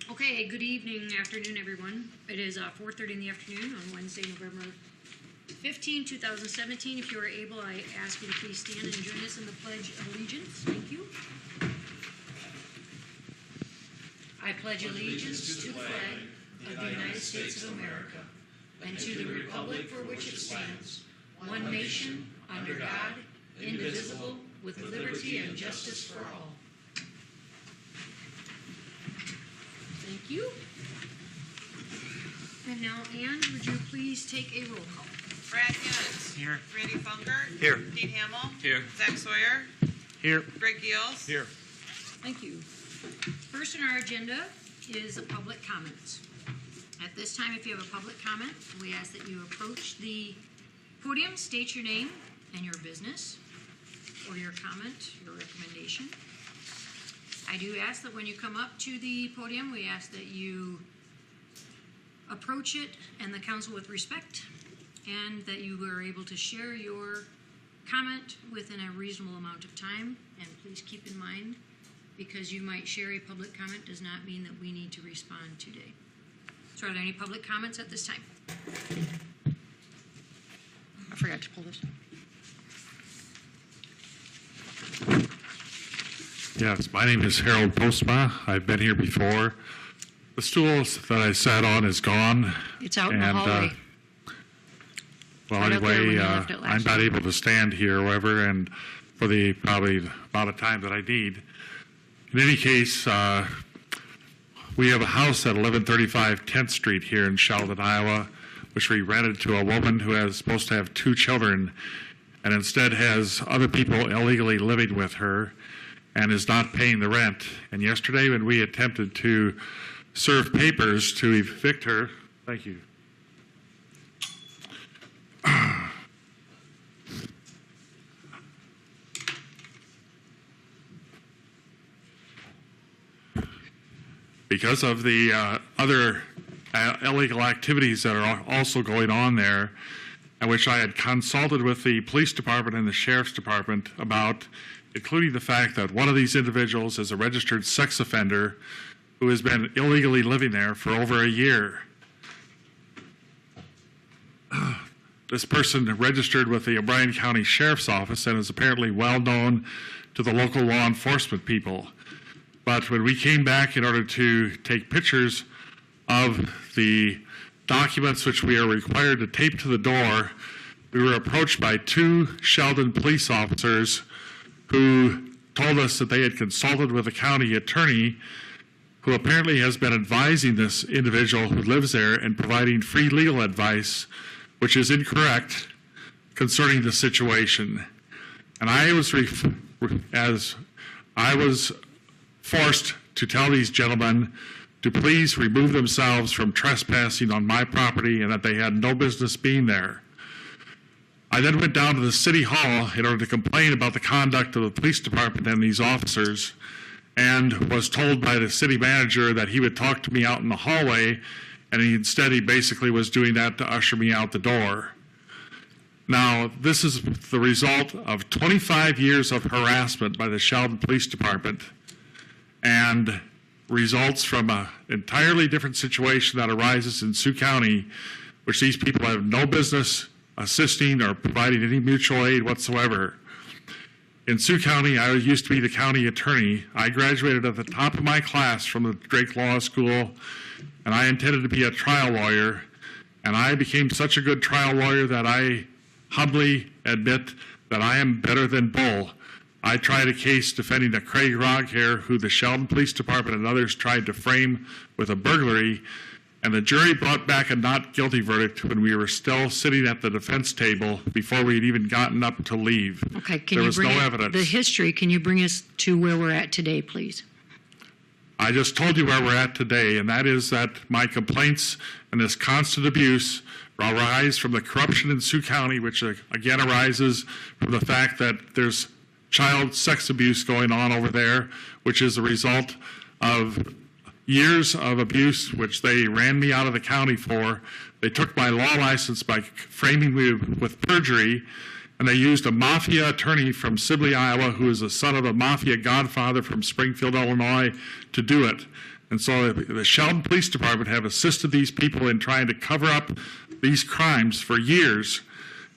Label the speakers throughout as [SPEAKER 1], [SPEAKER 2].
[SPEAKER 1] Okay, good evening, afternoon, everyone. It is 4:30 in the afternoon on Wednesday, November 15, 2017. If you are able, I ask you to please stand and join us in the Pledge of Allegiance. Thank you. I pledge allegiance to the flag of the United States of America and to the republic for which it stands, one nation, under God, indivisible, with liberty and justice for all. Thank you. And now, Ann, would you please take a roll call?
[SPEAKER 2] Brad Hughes.
[SPEAKER 3] Here.
[SPEAKER 2] Randy Funkert.
[SPEAKER 3] Here.
[SPEAKER 2] Pete Hamill.
[SPEAKER 3] Here.
[SPEAKER 2] Zach Sawyer.
[SPEAKER 3] Here.
[SPEAKER 2] Greg Giels.
[SPEAKER 3] Here.
[SPEAKER 1] Thank you. First on our agenda is a public comment. At this time, if you have a public comment, we ask that you approach the podium, state your name and your business, or your comment, your recommendation. I do ask that when you come up to the podium, we ask that you approach it and the council with respect, and that you are able to share your comment within a reasonable amount of time. And please keep in mind, because you might share a public comment does not mean that we need to respond today. So are there any public comments at this time? I forgot to pull this.
[SPEAKER 4] Yes, my name is Harold Postma. I've been here before. The stool that I sat on is gone.
[SPEAKER 1] It's out in the hallway.
[SPEAKER 4] Well,
[SPEAKER 1] Right out there when
[SPEAKER 4] anyway,
[SPEAKER 1] you left it last
[SPEAKER 4] I'm not
[SPEAKER 1] time.
[SPEAKER 4] able to stand here or whatever, and for the probably amount of time that I need. In any case, we have a house at 1135 10th Street here in Sheldon, Iowa, which we rented to a woman who is supposed to have 2 children, and instead has other people illegally living with her and is not paying the rent. And yesterday when we attempted to serve papers to evict her, thank you. Because of the other illegal activities that are also going on there, and which I had consulted with the police department and the sheriff's department about, including the fact that one of these individuals is a registered sex offender who has been illegally living there for over a year. This person registered with the O'Brien County Sheriff's Office and is apparently well known to the local law enforcement people. But when we came back in order to take pictures of the documents which we are required to tape to the door, we were approached by 2 Sheldon police officers who told us that they had consulted with the county attorney, who apparently has been advising this individual who lives there and providing free legal advice, which is incorrect concerning the situation. And I was forced to tell these gentlemen to please remove themselves from trespassing on my property and that they had no business being there. I then went down to the city hall in order to complain about the conduct of the police department and these officers, and was told by the city manager that he would talk to me out in the hallway, and instead he basically was doing that to usher me out the door. Now, this is the result of 25 years of harassment by the Sheldon Police Department, and results from an entirely different situation that arises in Sioux County, which these people have no business assisting or providing any mutual aid whatsoever. In Sioux County, I used to be the county attorney. I graduated at the top of my class from the Drake Law School, and I intended to be a trial lawyer. And I became such a good trial lawyer that I humbly admit that I am better than Bull. I tried a case defending a Craig Roghair, who the Sheldon Police Department and others tried to frame with a burglary, and the jury brought back a not guilty verdict when we were still sitting at the defense table before we had even gotten up to leave.
[SPEAKER 1] Okay, can
[SPEAKER 4] there
[SPEAKER 1] you
[SPEAKER 4] was
[SPEAKER 1] bring
[SPEAKER 4] no evidence.
[SPEAKER 1] The history, can you bring us to where we're at today, please?
[SPEAKER 4] I just told you where we're at today, and that is that my complaints and this constant abuse arise from the corruption in Sioux County, which again arises from the fact that there's child sex abuse going on over there, which is a result of years of abuse, which they ran me out of the county for. They took my law license by framing me with perjury, and they used a mafia attorney from Sibley, Iowa, who is the son of a mafia godfather from Springfield, Illinois, to do it. And so the Sheldon Police Department have assisted these people in trying to cover up these crimes for years,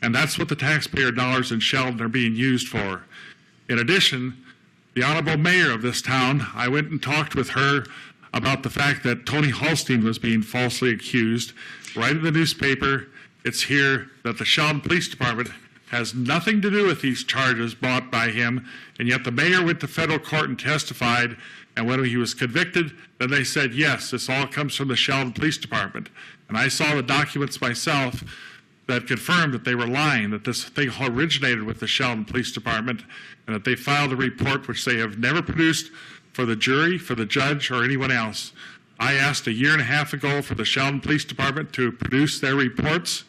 [SPEAKER 4] and that's what the taxpayer dollars in Sheldon are being used for. In addition, the Honorable Mayor of this town, I went and talked with her about the fact that Tony Holstein was being falsely accused. Right in the newspaper, it's here that the Sheldon Police Department has nothing to do with these charges brought by him, and yet the mayor went to federal court and testified, and when he was convicted, then they said, yes, this all comes from the Sheldon Police Department. And I saw the documents myself that confirmed that they were lying, that this thing originated with the Sheldon Police Department, and that they filed a report which they have never produced for the jury, for the judge, or anyone else. I asked a year and a half ago for the Sheldon Police Department to produce their reports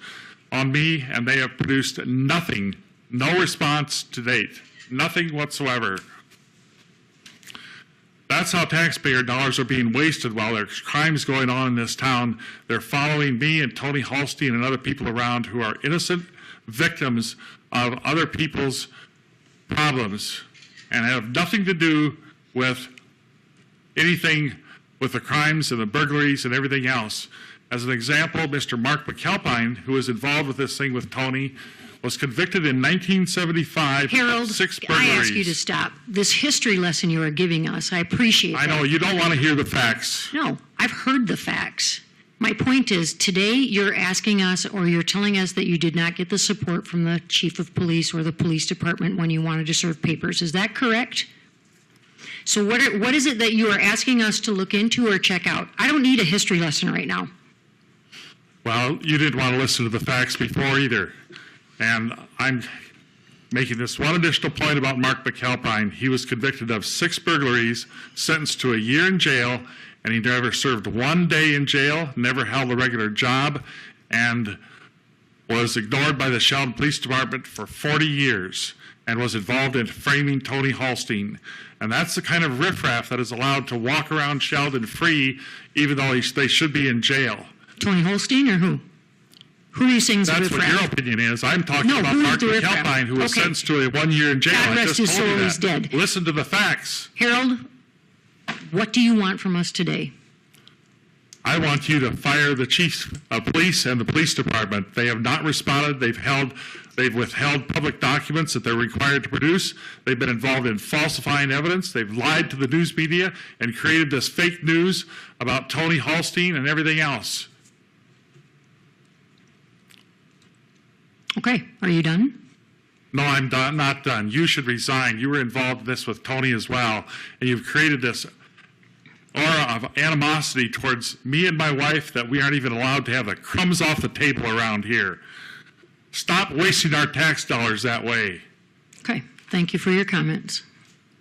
[SPEAKER 4] on me, and they have produced nothing, no response to date, nothing whatsoever. That's how taxpayer dollars are being wasted while there's crimes going on in this town. They're following me and Tony Holstein and other people around who are innocent victims of other people's problems and have nothing to do with anything with the crimes and the burglaries and everything else. As an example, Mr. Mark McAlpine, who was involved with this thing with Tony, was convicted in 1975
[SPEAKER 3] Harold,
[SPEAKER 4] of 6 burglaries.
[SPEAKER 3] I ask you to stop. This history lesson you are giving us, I appreciate that.
[SPEAKER 4] I know, you don't want to hear the facts.
[SPEAKER 3] No, I've heard the facts. My point is, today you're asking us, or you're telling us that you did not get the support from the chief of police or the police department when you wanted to serve papers. Is that correct? So what is it that you are asking us to look into or check out? I don't need a history lesson right now.
[SPEAKER 4] Well, you didn't want to listen to the facts before either. And I'm making this one additional point about Mark McAlpine. He was convicted of 6 burglaries, sentenced to a year in jail, and he never served 1 day in jail, never held a regular job, and was ignored by the Sheldon Police Department for 40 years and was involved in framing Tony Holstein. And that's the kind of riffraff that is allowed to walk around Sheldon free, even though they should be in jail.
[SPEAKER 3] Tony Holstein or who? Who are you saying is a
[SPEAKER 4] That's
[SPEAKER 3] riffraff?
[SPEAKER 4] what your opinion is. I'm talking about
[SPEAKER 3] who is
[SPEAKER 4] Mark
[SPEAKER 3] the riffraff?
[SPEAKER 4] McAlpine, who was
[SPEAKER 3] Okay.
[SPEAKER 4] sentenced to a 1 year in jail.
[SPEAKER 3] God
[SPEAKER 4] I
[SPEAKER 3] rest
[SPEAKER 4] just
[SPEAKER 3] his
[SPEAKER 4] told you
[SPEAKER 3] soul, he's
[SPEAKER 4] that.
[SPEAKER 3] dead.
[SPEAKER 4] Listen to the facts.
[SPEAKER 3] Harold, what do you want from us today?
[SPEAKER 4] I want you to fire the chief of police and the police department. They have not responded. They've withheld public documents that they're required to produce. They've been involved in falsifying evidence. They've lied to the news media and created this fake news about Tony Holstein and everything else.
[SPEAKER 3] Okay, are you done?
[SPEAKER 4] No, I'm not done. You should resign. You were involved in this with Tony as well, and you've created this aura of animosity towards me and my wife that we aren't even allowed to have the crumbs off the table around here. Stop wasting our tax dollars that way.
[SPEAKER 3] Okay, thank you for your comments.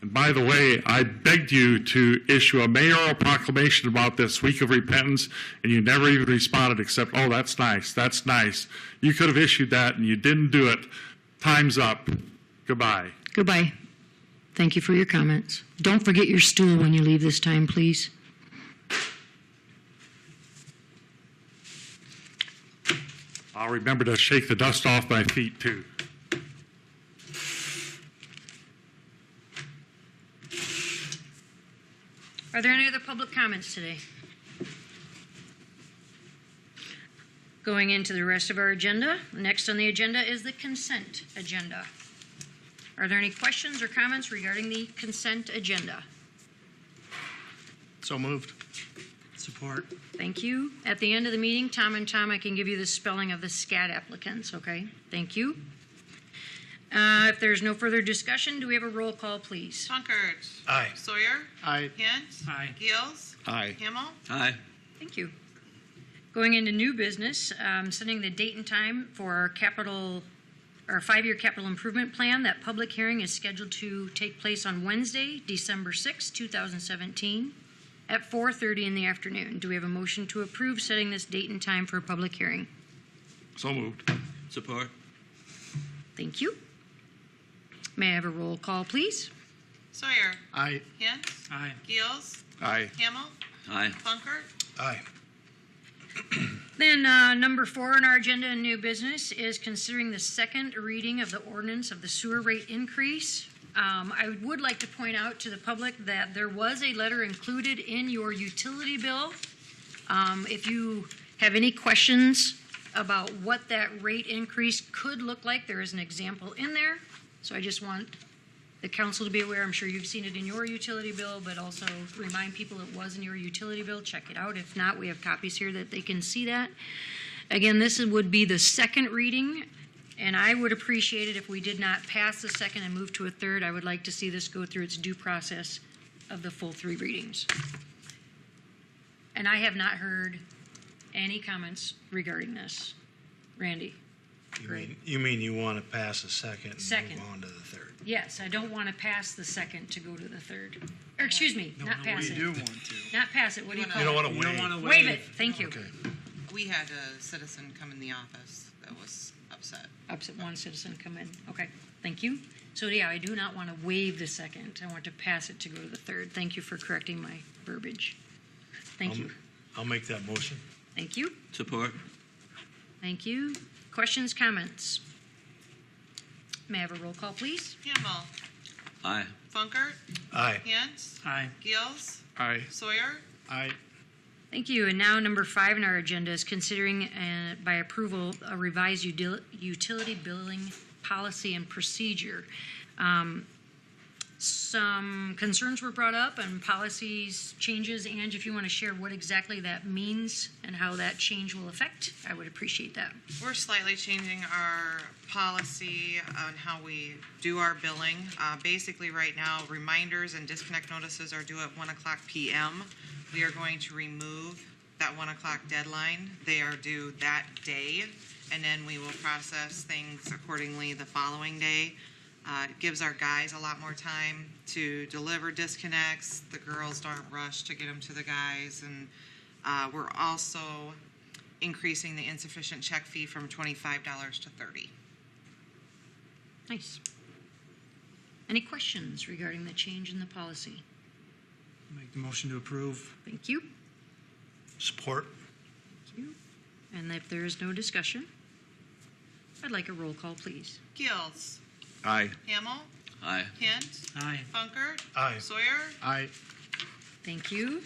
[SPEAKER 4] And by the way, I begged you to issue a mayoral proclamation about this week of repentance, and you never even responded except, oh, that's nice, that's nice. You could have issued that, and you didn't do it. Time's up. Goodbye.
[SPEAKER 3] Goodbye. Thank you for your comments. Don't forget your stool when you leave this time, please.
[SPEAKER 4] I'll remember to shake the dust off my feet, too.
[SPEAKER 1] Are there any other public comments today? Going into the rest of our agenda, next on the agenda is the consent agenda. Are there any questions or comments regarding the consent agenda?
[SPEAKER 5] So moved. Support.
[SPEAKER 1] Thank you. At the end of the meeting, Tom, I can give you the spelling of the SCAD applicants, okay? Thank you. If there's no further discussion, do we have a roll call, please?
[SPEAKER 2] Punkert.
[SPEAKER 5] Aye.
[SPEAKER 2] Sawyer.
[SPEAKER 5] Aye.
[SPEAKER 2] Hint.
[SPEAKER 5] Aye.
[SPEAKER 2] Gills.
[SPEAKER 5] Aye.
[SPEAKER 2] Hamel.
[SPEAKER 5] Aye.
[SPEAKER 1] Thank you. Going into new business, setting the date and time for our 5-year capital improvement plan. That public hearing is scheduled to take place on Wednesday, December 6, 2017, at 4:30 in the afternoon. Do we have a motion to approve setting this date and time for a public hearing?
[SPEAKER 5] So moved. Support.
[SPEAKER 1] Thank you. May I have a roll call, please?
[SPEAKER 2] Sawyer.
[SPEAKER 5] Aye.
[SPEAKER 2] Hint.
[SPEAKER 5] Aye.
[SPEAKER 2] Gills.
[SPEAKER 5] Aye.
[SPEAKER 2] Hamel.
[SPEAKER 5] Aye.
[SPEAKER 2] Punkert.
[SPEAKER 5] Aye.
[SPEAKER 1] Then number 4 on our agenda in new business is considering the second reading of the ordinance of the sewer rate increase. I would like to point out to the public that there was a letter included in your utility bill. If you have any questions about what that rate increase could look like, there is an example in there. So I just want the council to be aware. I'm sure you've seen it in your utility bill, but also remind people it was in your utility bill. Check it out. If not, we have copies here that they can see that. Again, this would be the second reading, and I would appreciate it if we did not pass the second and move to a third. I would like to see this go through its due process of the full 3 readings. And I have not heard any comments regarding this. Randy?
[SPEAKER 6] You mean you want to pass a second and
[SPEAKER 1] Second.
[SPEAKER 6] move on to the third?
[SPEAKER 1] Yes, I don't want to pass the second to go to the third. Or excuse me, not pass it.
[SPEAKER 7] You do want to.
[SPEAKER 1] Not pass it. What do you call
[SPEAKER 6] You don't
[SPEAKER 1] it?
[SPEAKER 6] want to
[SPEAKER 7] You don't
[SPEAKER 6] wait?
[SPEAKER 7] want to
[SPEAKER 1] Waive it. Thank you.
[SPEAKER 6] Okay.
[SPEAKER 2] We had a citizen come in the office that was upset.
[SPEAKER 1] Upset one citizen come in. Okay, thank you. So yeah, I do not want to waive the second. I want to pass it to go to the third. Thank you for correcting my verbiage. Thank you.
[SPEAKER 6] I'll make that motion.
[SPEAKER 1] Thank you.
[SPEAKER 5] Support.
[SPEAKER 1] Thank you. Questions, comments? May I have a roll call, please?
[SPEAKER 2] Hamel.
[SPEAKER 5] Aye.
[SPEAKER 2] Funkert.
[SPEAKER 6] Aye.
[SPEAKER 2] Hint.
[SPEAKER 7] Aye.
[SPEAKER 2] Gills.
[SPEAKER 5] Aye.
[SPEAKER 2] Sawyer.
[SPEAKER 7] Aye.
[SPEAKER 1] Thank you. And now number 5 in our agenda is considering by approval a revised utility billing policy and procedure. Some concerns were brought up and policies changes. Ange, if you want to share what exactly that means and how that change will affect, I would appreciate that.
[SPEAKER 2] We're slightly changing our policy on how we do our billing. Basically, right now, reminders and disconnect notices are due at 1 o'clock p.m. We are going to remove that 1 o'clock deadline. They are due that day, and then we will process things accordingly the following day. It gives our guys a lot more time to deliver disconnects. The girls don't rush to get them to the guys. And we're also increasing the insufficient check fee from $25 to $30.
[SPEAKER 1] Nice. Any questions regarding the change in the policy?
[SPEAKER 7] Make the motion to approve.
[SPEAKER 1] Thank you.
[SPEAKER 6] Support.
[SPEAKER 1] Thank you. And if there is no discussion, I'd like a roll call, please.
[SPEAKER 2] Gills.
[SPEAKER 5] Aye.
[SPEAKER 2] Hamel.
[SPEAKER 5] Aye.
[SPEAKER 2] Hint.
[SPEAKER 7] Aye.
[SPEAKER 2] Funkert.
[SPEAKER 6] Aye.
[SPEAKER 2] Sawyer.
[SPEAKER 7] Aye.
[SPEAKER 1] Thank you.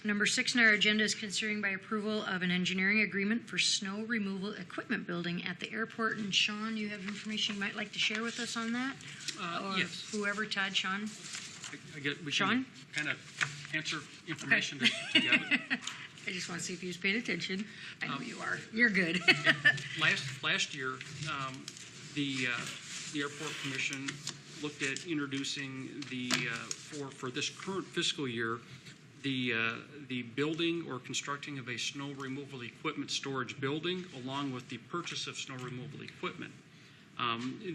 [SPEAKER 1] Number 6 in our agenda is considering by approval of an engineering agreement for snow removal equipment building at the airport. And Sean, you have information you might like to share with us on that? Or
[SPEAKER 8] Yes.
[SPEAKER 1] whoever, Todd, Sean?
[SPEAKER 8] I get, we
[SPEAKER 1] Sean?
[SPEAKER 8] can kind of answer information together.
[SPEAKER 1] I just want to see if he was paying attention. I know you are. You're good.
[SPEAKER 8] Last year, the airport commission looked at introducing the for this current fiscal year the building or constructing of a snow removal equipment storage building, along with the purchase of snow removal equipment.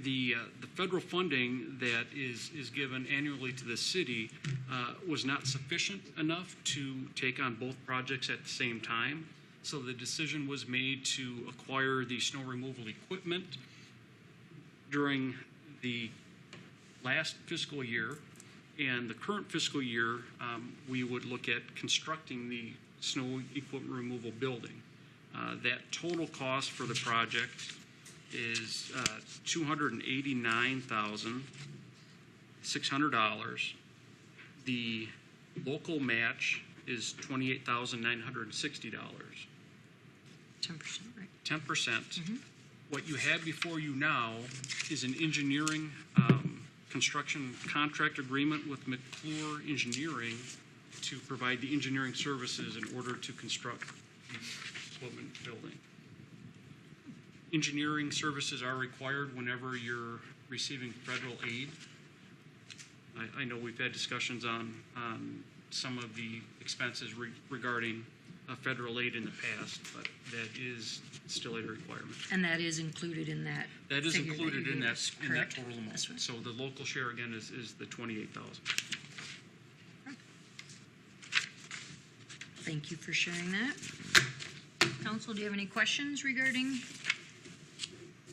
[SPEAKER 8] The federal funding that is given annually to the city was not sufficient enough to take on both projects at the same time. So the decision was made to acquire the snow removal equipment during the last fiscal year. And the current fiscal year, we would look at constructing the snow equipment removal building. That total cost for the project is $289,600. The local match is $28,960.
[SPEAKER 1] 10%, right?
[SPEAKER 8] 10%. What you have before you now is an engineering construction contract agreement with McClure Engineering to provide the engineering services in order to construct the equipment building. Engineering services are required whenever you're receiving federal aid. I know we've had discussions on some of the expenses regarding federal aid in the past, but that is still a requirement.
[SPEAKER 1] And that is included in that.
[SPEAKER 8] That is
[SPEAKER 1] figure
[SPEAKER 8] included
[SPEAKER 1] you
[SPEAKER 8] in
[SPEAKER 1] gave
[SPEAKER 8] that
[SPEAKER 1] us,
[SPEAKER 8] in that
[SPEAKER 1] correct?
[SPEAKER 8] total amount.
[SPEAKER 1] That's right.
[SPEAKER 8] So the local share again is the 28,000.
[SPEAKER 1] Thank you for sharing that. Council, do you have any questions regarding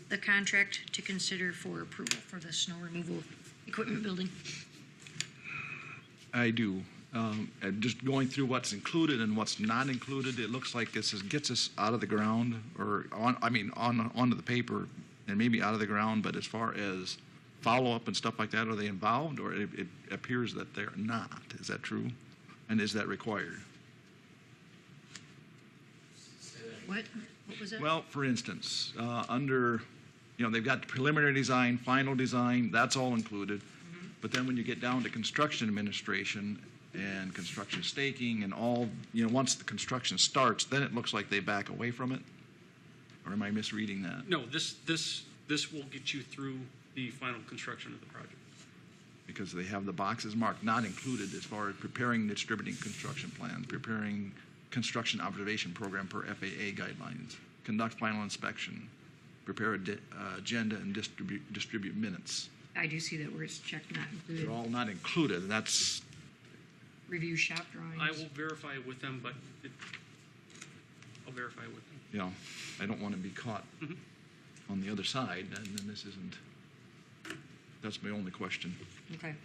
[SPEAKER 1] the contract to consider for approval for the snow removal equipment building?
[SPEAKER 9] I do. And just going through what's included and what's not included, it looks like this gets us out of the ground, or onto the paper, and maybe out of the ground. But as far as follow-up and stuff like that, are they involved, or it appears that they're not? Is that true? And is that required?
[SPEAKER 1] What was that?
[SPEAKER 9] Well, for instance, under, they've got preliminary design, final design, that's all included. But then when you get down to construction administration and construction staking and all, once the construction starts, then it looks like they back away from it? Or am I misreading that?
[SPEAKER 8] No, this will get you through the final construction of the project.
[SPEAKER 9] Because they have the boxes marked not included as far as preparing and distributing construction plans, preparing construction observation program per FAA guidelines, conduct final inspection, prepare agenda and distribute minutes.
[SPEAKER 3] I do see that where it's checked not included.
[SPEAKER 9] They're all not included, and that's,
[SPEAKER 3] Review shop drawings.
[SPEAKER 8] I will verify it with them, but I'll verify it with them.
[SPEAKER 9] I don't want to be caught on the other side, and then this isn't, that's my only question.
[SPEAKER 3] Okay.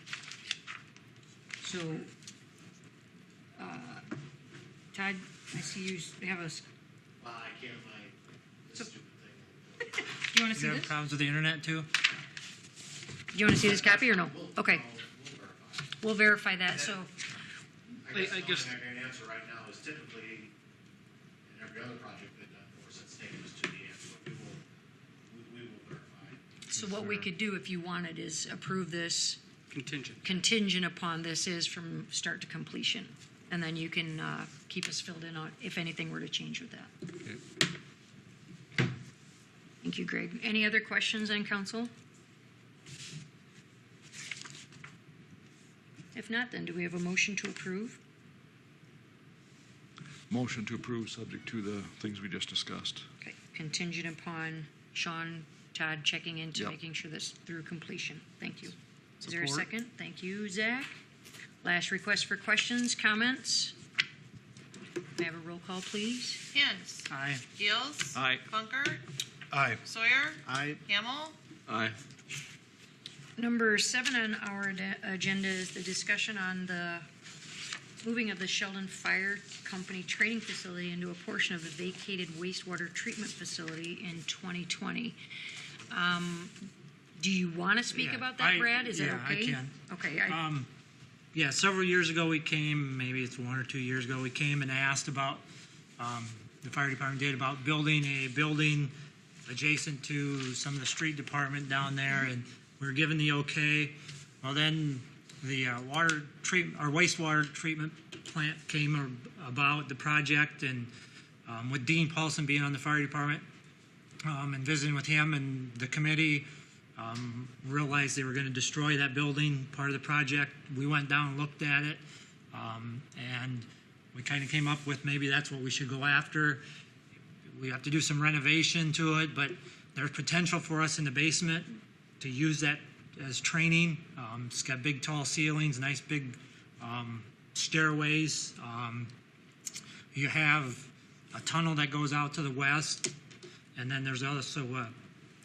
[SPEAKER 3] So, Todd, I see you have a,
[SPEAKER 10] Well, I can't find this stupid thing.
[SPEAKER 3] do you want to see
[SPEAKER 7] You have
[SPEAKER 3] this?
[SPEAKER 7] problems with the internet too?
[SPEAKER 3] Do you want to see this copy or no? Okay,
[SPEAKER 10] We'll verify.
[SPEAKER 3] we'll verify that, so,
[SPEAKER 8] I guess-
[SPEAKER 10] The only thing I can answer right now is typically, in every other project they've done for us, it's taken us 2 years, but we will verify.
[SPEAKER 3] so what we could do if you wanted is approve this contingent upon this is from start to completion. And then you can keep us filled in on if anything were to change with that. Thank you, Greg. Any other questions on council? If not, then do we have a motion to approve?
[SPEAKER 9] Motion to approve, subject to the things we just discussed.
[SPEAKER 3] Okay, contingent upon Sean, Todd checking into
[SPEAKER 9] Yep.
[SPEAKER 3] making sure this through completion. Thank you. Is there a
[SPEAKER 7] Support.
[SPEAKER 3] second? Thank you, Zach. Last request for questions, comments? May I have a roll call, please?
[SPEAKER 11] Hens.
[SPEAKER 7] Aye.
[SPEAKER 11] Gills.
[SPEAKER 9] Aye.
[SPEAKER 11] Funkert.
[SPEAKER 6] Aye.
[SPEAKER 11] Sawyer.
[SPEAKER 7] Aye.
[SPEAKER 11] Hamel.
[SPEAKER 5] Aye.
[SPEAKER 3] Number 7 on our agenda is the discussion on the moving of the Sheldon Fire Company training facility into a portion of the vacated wastewater treatment facility in 2020. Do you want to speak
[SPEAKER 7] Yeah,
[SPEAKER 3] about that, Brad? Is that
[SPEAKER 7] yeah, I
[SPEAKER 3] okay?
[SPEAKER 7] can.
[SPEAKER 3] Okay,
[SPEAKER 7] Yeah, several years ago we came, maybe it's 1 or 2 years ago, we came and asked about, the fire department did, about building a building adjacent to some of the street department down there, and we were given the okay. Well, then the wastewater treatment plant came about the project, and with Dean Paulson being on the fire department, and visiting with him and the committee, realized they were going to destroy that building, part of the project. We went down and looked at it, and we kind of came up with maybe that's what we should go after. We have to do some renovation to it, but there's potential for us in the basement to use that as training. It's got big, tall ceilings, nice big stairways. You have a tunnel that goes out to the west, and then there's also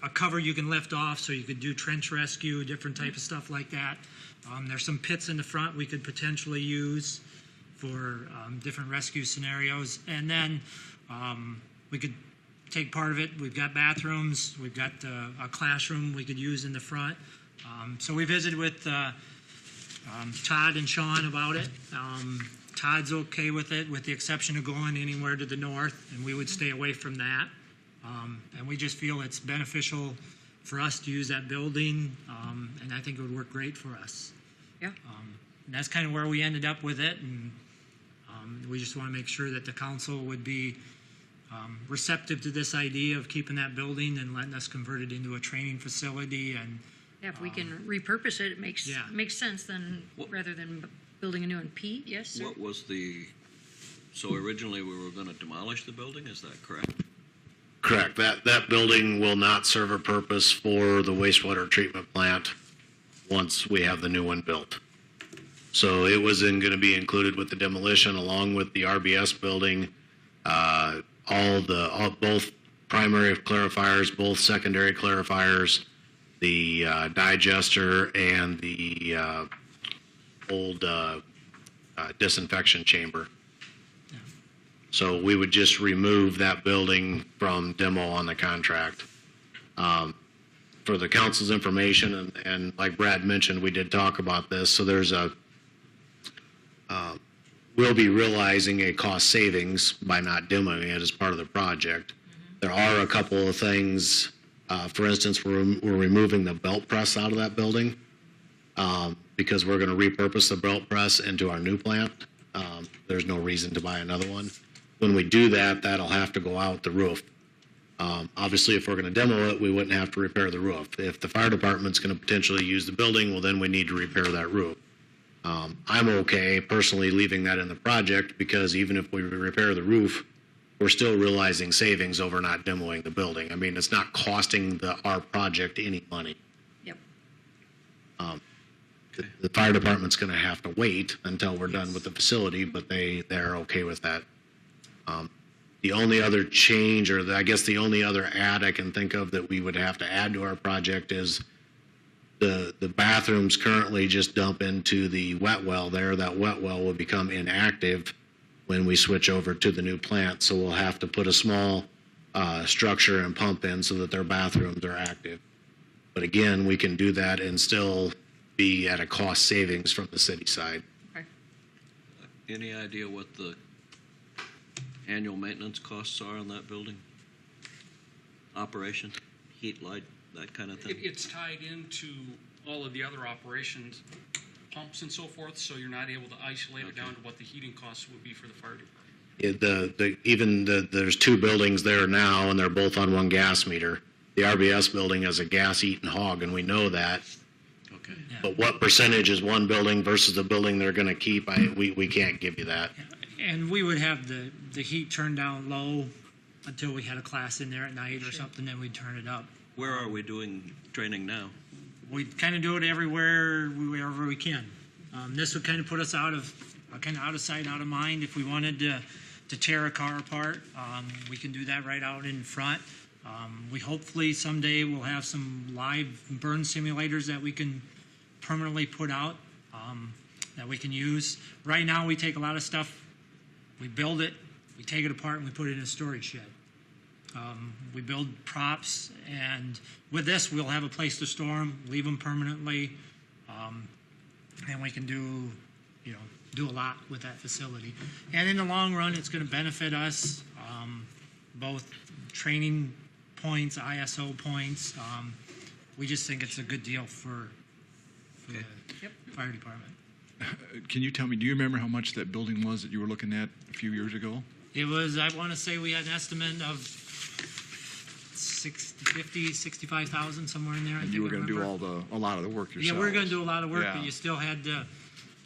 [SPEAKER 7] a cover you can lift off so you could do trench rescue, different type of stuff like that. There's some pits in the front we could potentially use for different rescue scenarios. And then we could take part of it. We've got bathrooms. We've got a classroom we could use in the front. So we visited with Todd and Sean about it. Todd's okay with it, with the exception of going anywhere to the north, and we would stay away from that. And we just feel it's beneficial for us to use that building, and I think it would work great for us.
[SPEAKER 3] yeah.
[SPEAKER 7] And that's kind of where we ended up with it, and we just want to make sure that the council would be receptive to this idea of keeping that building and letting us convert it into a training facility. And
[SPEAKER 3] Yeah, if we can repurpose it, it makes
[SPEAKER 7] yeah.
[SPEAKER 3] makes sense then, rather than building a new one. Pete, yes, sir?
[SPEAKER 5] What was so originally we were going to demolish the building, is that correct?
[SPEAKER 12] Correct. That building will not serve a purpose for the wastewater treatment plant once we have the new one built. So it was going to be included with the demolition along with the RBS building, both primary clarifiers, both secondary clarifiers, the digester, and the old disinfection chamber. So we would just remove that building from demo on the contract. for the council's information, and like Brad mentioned, we did talk about this. So there's we'll be realizing a cost savings by not demoing it as part of the project. There are a couple of things. For instance, we're removing the belt press out of that building because we're going to repurpose the belt press into our new plant. There's no reason to buy another one. When we do that, that'll have to go out the roof. Obviously, if we're going to demo it, we wouldn't have to repair the roof. If the fire department's going to potentially use the building, well, then we need to repair that roof. I'm okay personally leaving that in the project because even if we repair the roof, we're still realizing savings over not demoing the building. I mean, it's not costing our project any money.
[SPEAKER 1] Yep.
[SPEAKER 12] The fire department's going to have to wait until we're done with the facility, but they're okay with that. The only other change, or I guess the only other add I can think of that we would have to add to our project is the bathrooms currently just dump into the wet well there. That wet well will become inactive when we switch over to the new plant. So we'll have to put a small structure and pump in so that their bathrooms are active. But again, we can do that and still be at a cost savings from the city side.
[SPEAKER 1] Okay.
[SPEAKER 5] Any idea what the annual maintenance costs are on that building? Operation, heat, light, that kind of thing?
[SPEAKER 8] It's tied into all of the other operations, pumps and so forth, so you're not able to isolate it down to what the heating costs would be for the fire department.
[SPEAKER 12] There's two buildings there now, and they're both on one gas meter. The RBS building is a gas-eating hog, and we know that.
[SPEAKER 5] Okay.
[SPEAKER 12] But what percentage is one building versus the building they're going to keep? We can't give you that.
[SPEAKER 7] And we would have the heat turned down low until we had a class in there at night or something, then we'd turn it up.
[SPEAKER 5] Where are we doing training now?
[SPEAKER 7] We kind of do it everywhere, wherever we can. This would kind of put us out of sight, out of mind. If we wanted to tear a car apart, we can do that right out in front. We hopefully someday will have some live burn simulators that we can permanently put out that we can use. Right now, we take a lot of stuff, we build it, we take it apart, and we put it in a storage shed. We build props, and with this, we'll have a place to store them, leave them permanently, and we can do a lot with that facility. And in the long run, it's going to benefit us, both training points, ISO points. We just think it's a good deal for the fire department.
[SPEAKER 9] Can you tell me, do you remember how much that building was that you were looking at a few years ago?
[SPEAKER 7] It was, I want to say we had an estimate of 65,000, somewhere in there.
[SPEAKER 9] And you were going to do a lot of the work yourself.
[SPEAKER 7] Yeah, we were going to do a lot of work,
[SPEAKER 9] Yeah.
[SPEAKER 7] but you still had the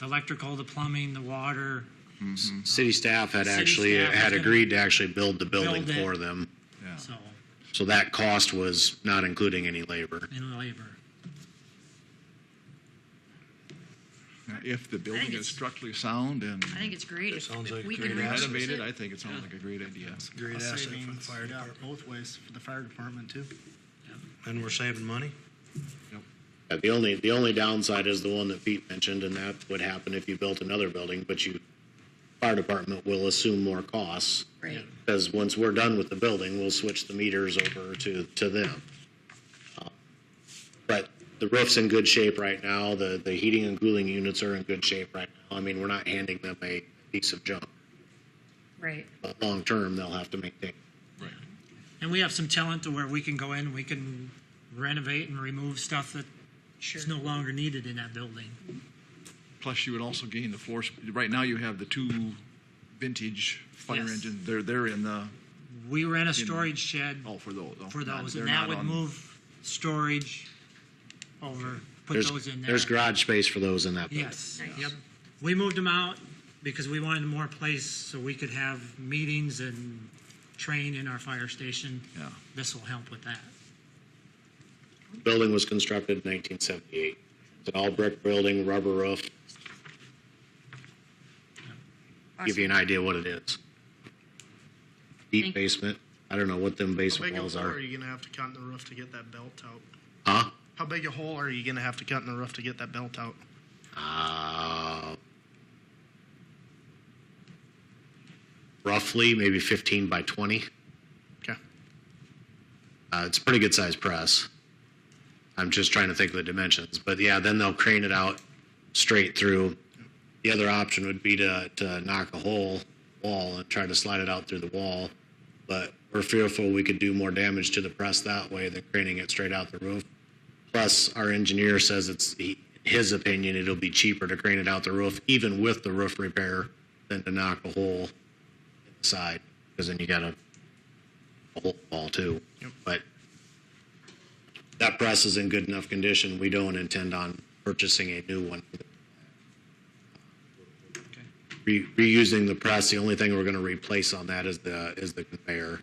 [SPEAKER 7] electrical, the plumbing, the water.
[SPEAKER 12] City staff had
[SPEAKER 7] City staff was
[SPEAKER 12] agreed to actually build the building
[SPEAKER 7] build it.
[SPEAKER 12] for them.
[SPEAKER 9] Yeah.
[SPEAKER 12] So that cost was not including any labor.
[SPEAKER 7] In labor.
[SPEAKER 9] Now, if the building is
[SPEAKER 1] it's-
[SPEAKER 9] structurally sound and
[SPEAKER 1] I think it's great if
[SPEAKER 6] Sounds like
[SPEAKER 1] we
[SPEAKER 6] a
[SPEAKER 1] can
[SPEAKER 6] great
[SPEAKER 1] repurpose
[SPEAKER 9] renovated,
[SPEAKER 1] it.
[SPEAKER 9] I think it sounds like a great idea.
[SPEAKER 6] Great
[SPEAKER 11] A
[SPEAKER 6] asset for the
[SPEAKER 11] savings,
[SPEAKER 6] fire
[SPEAKER 11] yeah,
[SPEAKER 6] department.
[SPEAKER 11] both ways for the fire department too.
[SPEAKER 6] And we're saving money?
[SPEAKER 12] The only downside is the one that Pete mentioned, and that would happen if you built another building, but fire department will assume more costs.
[SPEAKER 1] Right.
[SPEAKER 12] Because once we're done with the building, we'll switch the meters over to them. But the roof's in good shape right now. The heating and cooling units are in good shape right now. I mean, we're not handing them a piece of junk.
[SPEAKER 1] Right.
[SPEAKER 12] But long term, they'll have to maintain.
[SPEAKER 7] And we have some talent to where we can go in, we can renovate and remove stuff that is no longer needed in that building.
[SPEAKER 9] Plus, you would also gain the floor. Right now, you have the two vintage fire
[SPEAKER 7] Yes.
[SPEAKER 9] engines. They're in the
[SPEAKER 7] We rent a storage shed
[SPEAKER 9] for those.
[SPEAKER 7] for those,
[SPEAKER 9] They're
[SPEAKER 7] and that
[SPEAKER 9] not
[SPEAKER 7] would
[SPEAKER 9] on-
[SPEAKER 7] move storage over, put
[SPEAKER 12] There's,
[SPEAKER 7] those in there.
[SPEAKER 12] there's garage space for those in that building.
[SPEAKER 7] Yes, yep. We moved them out because we wanted more place so we could have meetings and train in our fire station.
[SPEAKER 9] Yeah.
[SPEAKER 7] This will help with that.
[SPEAKER 12] The building was constructed in 1978. It's an all brick building, rubber roof. Give you an idea what it is. Deep
[SPEAKER 1] Thank-
[SPEAKER 12] basement. I don't know what them
[SPEAKER 11] How
[SPEAKER 12] basement
[SPEAKER 11] big a
[SPEAKER 12] walls
[SPEAKER 11] hole
[SPEAKER 12] are.
[SPEAKER 11] are you gonna have to cut in the roof to get that belt out?
[SPEAKER 12] Huh?
[SPEAKER 11] How big a hole are you gonna have to cut in the roof to get that belt out?
[SPEAKER 12] Roughly maybe 15 by 20.
[SPEAKER 11] Okay.
[SPEAKER 12] It's a pretty good sized press. I'm just trying to think of the dimensions. But yeah, then they'll crane it out straight through. The other option would be to knock a hole wall and try to slide it out through the wall. But we're fearful we could do more damage to the press that way than craning it straight out the roof. Plus, our engineer says his opinion, it'll be cheaper to crane it out the roof, even with the roof repair, than to knock a hole in the side, because then you got a hole wall too.
[SPEAKER 11] Yep.
[SPEAKER 12] But that press is in good enough condition. We don't intend on purchasing a new one. Reusing the press, the only thing we're going to replace on that is the conveyor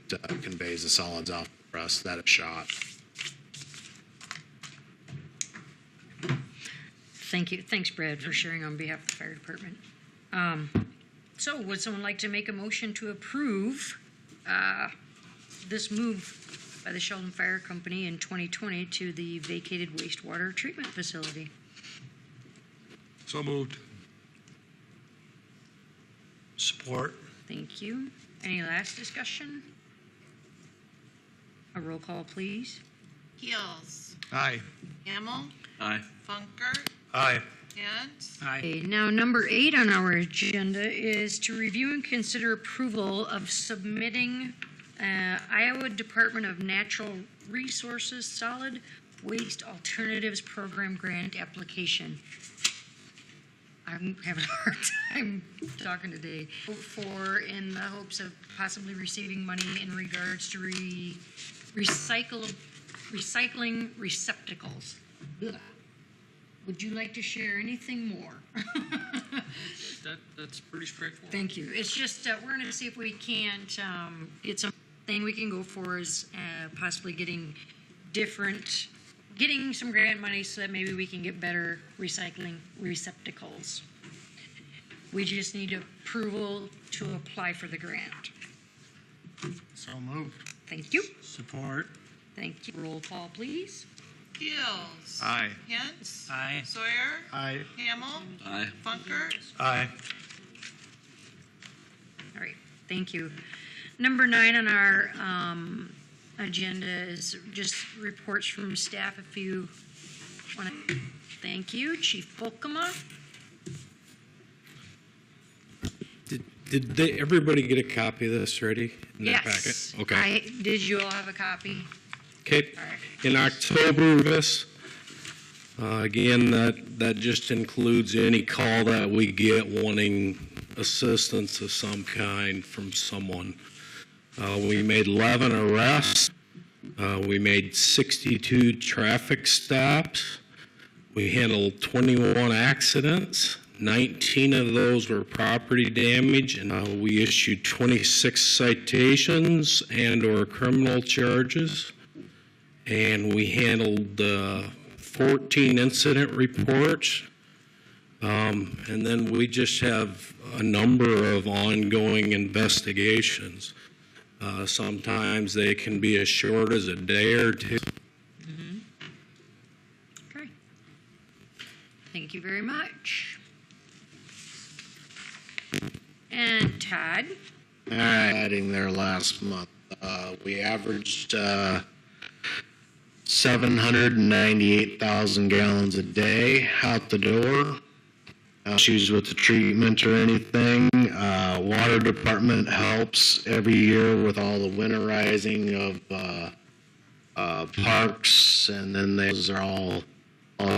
[SPEAKER 12] that conveys the solids off the press. That is shot.
[SPEAKER 3] Thank you. Thanks, Brad, for sharing on behalf of the fire department. So would someone like to make a motion to approve this move by the Sheldon Fire Company in 2020 to the vacated wastewater treatment facility?
[SPEAKER 9] So moved.
[SPEAKER 6] Support.
[SPEAKER 3] Thank you. Any last discussion? A roll call, please.
[SPEAKER 2] Keels.
[SPEAKER 9] Aye.
[SPEAKER 2] Hamel.
[SPEAKER 5] Aye.
[SPEAKER 2] Funkert.
[SPEAKER 6] Aye.
[SPEAKER 2] Hint.
[SPEAKER 7] Aye.
[SPEAKER 3] Okay, now, number 8 on our agenda is to review and consider approval of submitting Iowa Department of Natural Resources Solid Waste Alternatives Program Grant application. I'm having a hard time talking today. For in the hopes of possibly receiving money in regards to recycling receptacles. Ugh. Would you like to share anything more?
[SPEAKER 8] That's pretty straightforward.
[SPEAKER 3] Thank you. It's just, we're going to see if we can't get something we can go for is possibly getting some grant money so that maybe we can get better recycling receptacles. We just need approval to apply for the grant.
[SPEAKER 11] So moved.
[SPEAKER 3] Thank you.
[SPEAKER 7] Support.
[SPEAKER 3] Thank you. Roll call, please.
[SPEAKER 2] Keels.
[SPEAKER 9] Aye.
[SPEAKER 2] Hint.
[SPEAKER 7] Aye.
[SPEAKER 2] Sawyer.
[SPEAKER 11] Aye.
[SPEAKER 2] Hamel.
[SPEAKER 5] Aye.
[SPEAKER 2] Funkert.
[SPEAKER 6] Aye.
[SPEAKER 3] All right, thank you. Number 9 on our agenda is just reports from staff. If you want to, thank you. Chief Volkema.
[SPEAKER 13] Did everybody get a copy of this already in their
[SPEAKER 3] Yes.
[SPEAKER 13] packet? Okay.
[SPEAKER 3] Did you all have a copy?
[SPEAKER 13] Okay.
[SPEAKER 3] All right.
[SPEAKER 13] In October of this, again, that just includes any call that we get wanting assistance of some kind from someone. We made 11 arrests. We made 62 traffic stops. We handled 21 accidents. 19 of those were property damage, and we issued 26 citations and/or criminal charges. And we handled 14 incident reports. And then we just have a number of ongoing investigations. Sometimes they can be as short as a day or two.
[SPEAKER 3] Okay. Thank you very much. And Todd?
[SPEAKER 12] All right, adding there last month, we averaged 798,000 gallons a day out the door. No issues with the treatment or anything. Water department helps every year with all the winterizing of parks, and then those are all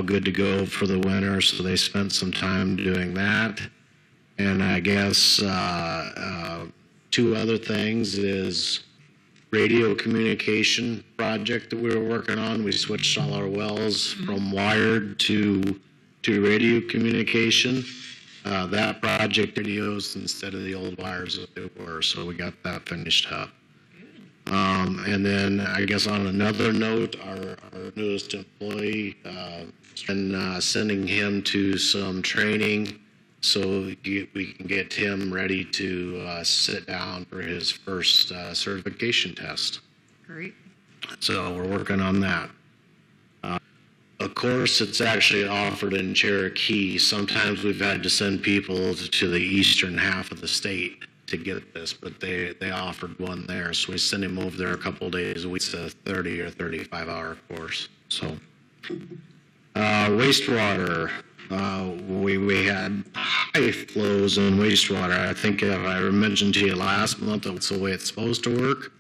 [SPEAKER 12] good to go for the winter, so they spent some time doing that. And I guess 2 other things is radio communication project that we were working on. We switched all our wells from wired to radio communication. That project radios instead of the old wires that they were, so we got that finished up. And then I guess on another note, our newest employee, been sending him to some training so we can get him ready to sit down for his first certification test.
[SPEAKER 3] Great.
[SPEAKER 12] So we're working on that. Of course, it's actually offered in Cherokee. Sometimes we've had to send people to the eastern half of the state to get this, but they offered one there, so we sent him over there a couple days a week. It's a 30 or 35-hour course. So wastewater, we had high flows in wastewater. I think if I mentioned to you last month, that's the way it's supposed to work.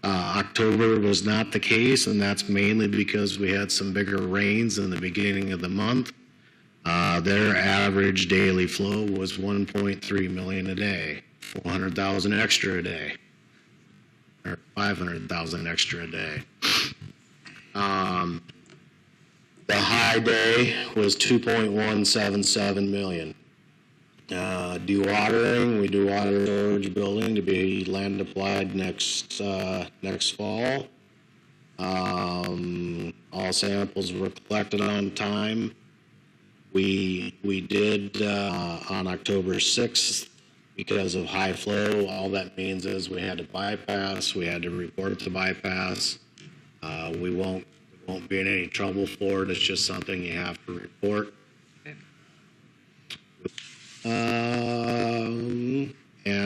[SPEAKER 12] October was not the case, and that's mainly because we had some bigger rains in the beginning of the month. Their average daily flow was 1.3 million a day, 400,000 extra a day, or 500,000 extra a day. The high day was 2.177 million. Dewatering, we do water storage building to be land applied next fall. All samples were collected on time. We did on October 6th, because of high flow, all that means is we had to bypass, we had to report the bypass. We won't be in any trouble for it, it's just something you have to report. And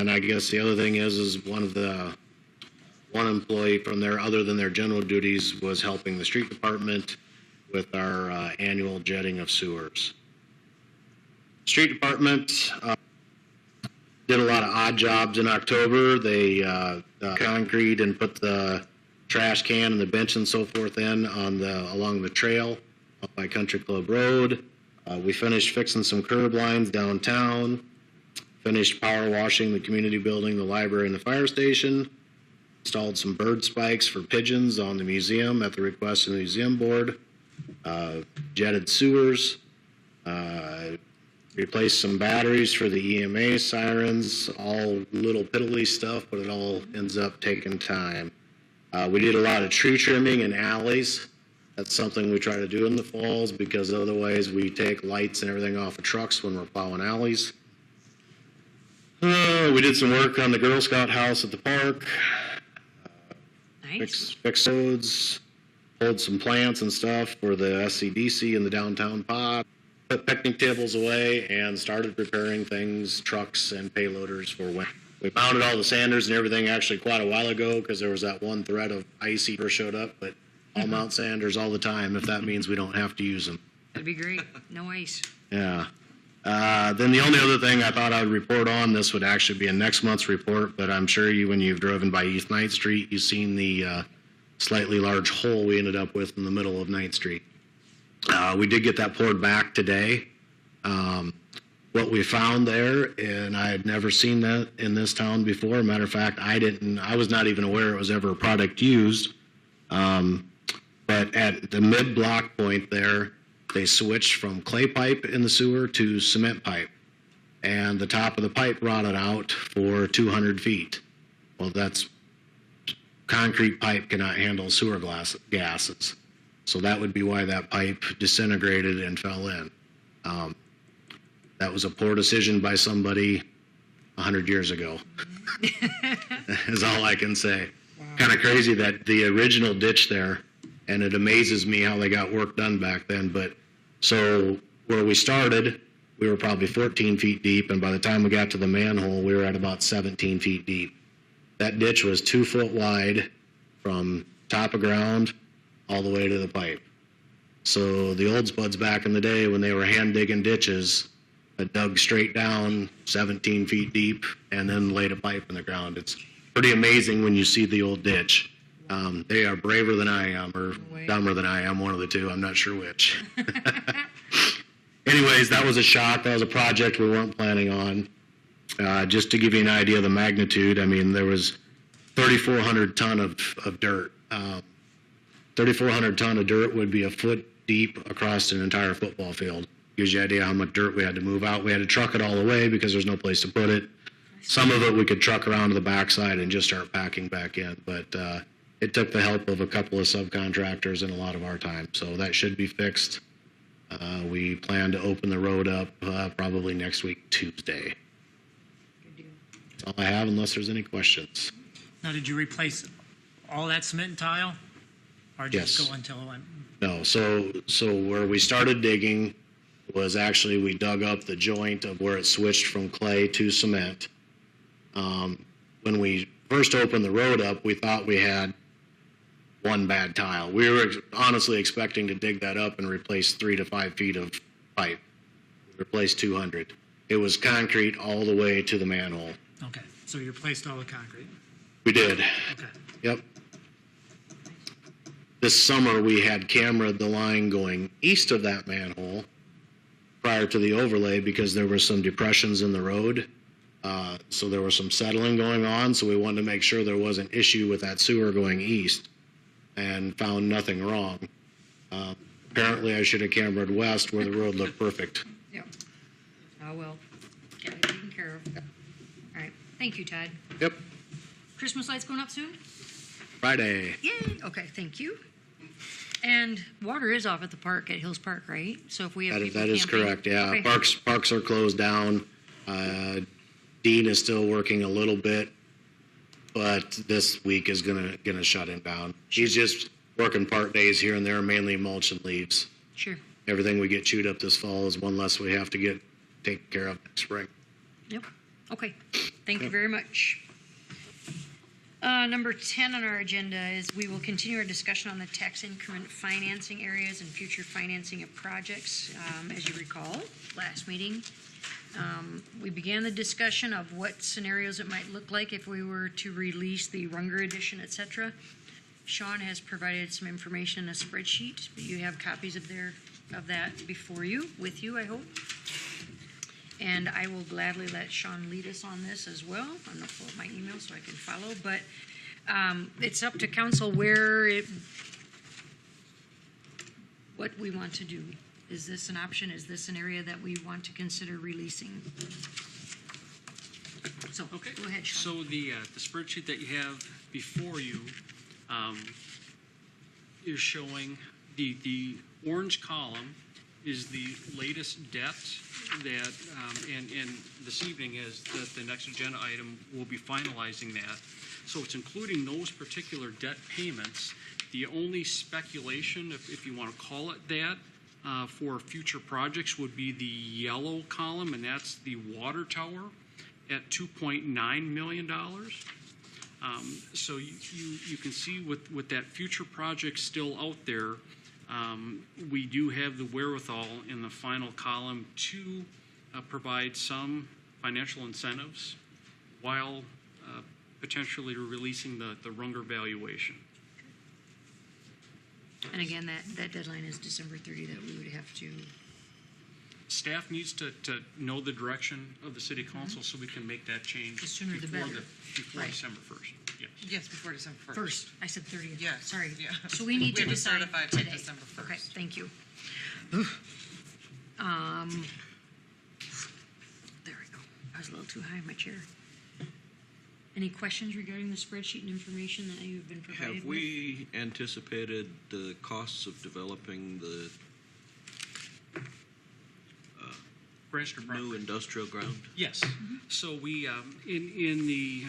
[SPEAKER 12] I guess the other thing is one employee from there, other than their general duties, was helping the street department with our annual jetting of sewers. Street department did a lot of odd jobs in October. They concrete and put the trash can and the bench and so forth in on along the trail up by Country Club Road. We finished fixing some curb lines downtown, finished power washing the community building, the library, and the fire station, installed some bird spikes for pigeons on the museum at the request of the museum board, jetted sewers, replaced some batteries for the EMA sirens, all little piddly stuff, but it all ends up taking time. We did a lot of tree trimming in alleys. That's something we try to do in the falls because otherwise we take lights and everything off of trucks when we're plowing alleys. We did some work on the Girl Scout house at the park.
[SPEAKER 1] Nice.
[SPEAKER 12] Fixed roads, pulled some plants and stuff for the SCDC in the downtown pod, put picnic tables away, and started preparing things, trucks and payloaders for when. We mounted all the sanders and everything actually quite a while ago because there was that one thread of ice that showed up, but I'll mount sanders all the time if that means we don't have to use them.
[SPEAKER 1] That'd be great. No ice.
[SPEAKER 12] Yeah. Then the only other thing I thought I would report on, this would actually be a next month's report, but I'm sure when you've driven by East 9th Street, you've seen the slightly large hole we ended up with in the middle of 9th Street. We did get that poured back today. What we found there, and I had never seen that in this town before. Matter of fact, I was not even aware it was ever a product used. But at the mid-block point there, they switched from clay pipe in the sewer to cement pipe. And the top of the pipe rotted out for 200 feet. Well, concrete pipe cannot handle sewer gases. So that would be why that pipe disintegrated and fell in. That was a poor decision by somebody 100 years ago, is all I can say. Wow. Kind of crazy that the original ditch there, and it amazes me how they got work done back then. But so where we started, we were probably 14 feet deep, and by the time we got to the manhole, we were at about 17 feet deep. That ditch was 2 foot wide from top of ground all the way to the pipe. So the old spuds back in the day, when they were hand digging ditches, dug straight down 17 feet deep and then laid a pipe in the ground. It's pretty amazing when you see the old ditch. They are braver than I am, or dumber than I am, one of the two. I'm not sure which. Anyways, that was a shock. That was a project we weren't planning on. Just to give you an idea of the magnitude, I mean, there was 3,400 ton of dirt. 3,400 ton of dirt would be a foot deep across an entire football field. Gives you an idea how much dirt we had to move out. We had to truck it all away because there's no place to put it. Some of it we could truck around to the backside and just start packing back in. But it took the help of a couple of subcontractors and a lot of our time. So that should be fixed. We plan to open the road up probably next week, Tuesday. That's all I have unless there's any questions.
[SPEAKER 7] Now, did you replace all that cement and tile? Or just
[SPEAKER 12] Yes.
[SPEAKER 7] go until it went?
[SPEAKER 12] No, so where we started digging was actually we dug up the joint of where it switched from clay to cement. When we first opened the road up, we thought we had one bad tile. We were honestly expecting to dig that up and replace 3 to 5 feet of pipe. We replaced 200. It was concrete all the way to the manhole.
[SPEAKER 7] Okay, so you replaced all the concrete.
[SPEAKER 12] We did.
[SPEAKER 7] Okay.
[SPEAKER 12] Yep. This summer, we had cameraed the line going east of that manhole prior to the overlay because there were some depressions in the road. So there was some settling going on, so we wanted to make sure there was an issue with that sewer going east, and found nothing wrong. Apparently, I should have cambered west where the road looked perfect.
[SPEAKER 1] Yep. Oh, well, get it taken care of. All right, thank you, Todd.
[SPEAKER 12] Yep.
[SPEAKER 1] Christmas lights going up soon?
[SPEAKER 12] Friday.
[SPEAKER 1] Yay, okay, thank you. And water is off at the park at Hills Park, right? So if we have people
[SPEAKER 12] That is
[SPEAKER 1] camping-
[SPEAKER 12] correct, yeah.
[SPEAKER 1] Okay.
[SPEAKER 12] Parks are closed down. Dean is still working a little bit, but this week is gonna shut him down. He's just working part days here and there, mainly mulch and leaves.
[SPEAKER 1] Sure,
[SPEAKER 12] Everything we get chewed up this fall is one less we have to get taken care of next spring.
[SPEAKER 1] yep, okay, thank you very much. Number 10 on our agenda is we will continue our discussion on the tax increment financing areas and future financing of projects. As you recall, last meeting, we began the discussion of what scenarios it might look like if we were to release the Runger edition, et cetera. Sean has provided some information in a spreadsheet, but you have copies of that before you, with you, I hope. And I will gladly let Sean lead us on this as well. I'm going to pull up my email so I can follow, but it's up to council what we want to do. Is this an option? Is this an area that we want to consider releasing? So,
[SPEAKER 8] Okay.
[SPEAKER 1] go ahead, Sean.
[SPEAKER 8] So the spreadsheet that you have before you is showing the orange column is the latest debt that, and this evening is that the next agenda item will be finalizing that. So it's including those particular debt payments. The only speculation, if you want to call it that, for future projects would be the yellow column, and that's the water tower at $2.9 million. So you can see with that future project still out there, we do have the wherewithal in the final column to provide some financial incentives while potentially releasing the Runger valuation.
[SPEAKER 1] And again, that deadline is December 30 that we would have to.
[SPEAKER 8] Staff needs to know the direction of the city council so we can make that change
[SPEAKER 1] The sooner the
[SPEAKER 8] before
[SPEAKER 1] better.
[SPEAKER 8] before
[SPEAKER 1] Right.
[SPEAKER 8] December 1st. Yes.
[SPEAKER 2] Yes, before December 1st.
[SPEAKER 1] First, I said 30th.
[SPEAKER 2] Yes,
[SPEAKER 1] Sorry.
[SPEAKER 2] yeah.
[SPEAKER 1] So we need
[SPEAKER 2] We
[SPEAKER 1] to
[SPEAKER 2] have it
[SPEAKER 1] decide
[SPEAKER 2] certified by
[SPEAKER 1] today.
[SPEAKER 2] December 1st.
[SPEAKER 1] Okay, thank you. There we go. I was a little too high in my chair. Any questions regarding the spreadsheet and information that you've been provided
[SPEAKER 5] Have
[SPEAKER 1] with?
[SPEAKER 5] we anticipated the costs of developing the
[SPEAKER 8] Branch to property.
[SPEAKER 5] new industrial ground?
[SPEAKER 8] Yes. So we, in the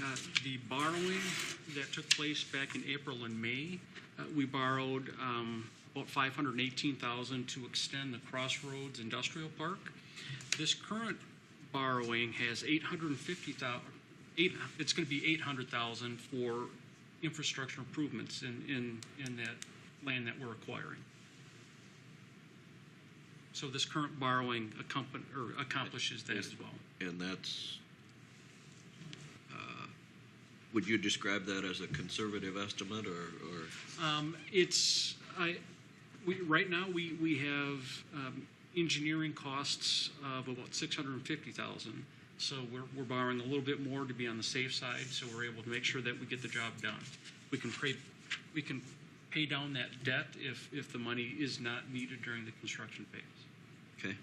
[SPEAKER 8] borrowing that took place back in April and May, we borrowed about $518,000 to extend the Crossroads Industrial Park. This current borrowing has $850,000. It's going to be $800,000 for infrastructure improvements in that land that we're acquiring. So this current borrowing accomplishes that as well.
[SPEAKER 5] And that's, would you describe that as a conservative estimate or?
[SPEAKER 8] Right now we have engineering costs of about $650,000. So we're borrowing a little bit more to be on the safe side, so we're able to make sure that we get the job done. We can pay down that debt if the money is not needed during the construction phase.
[SPEAKER 5] Okay.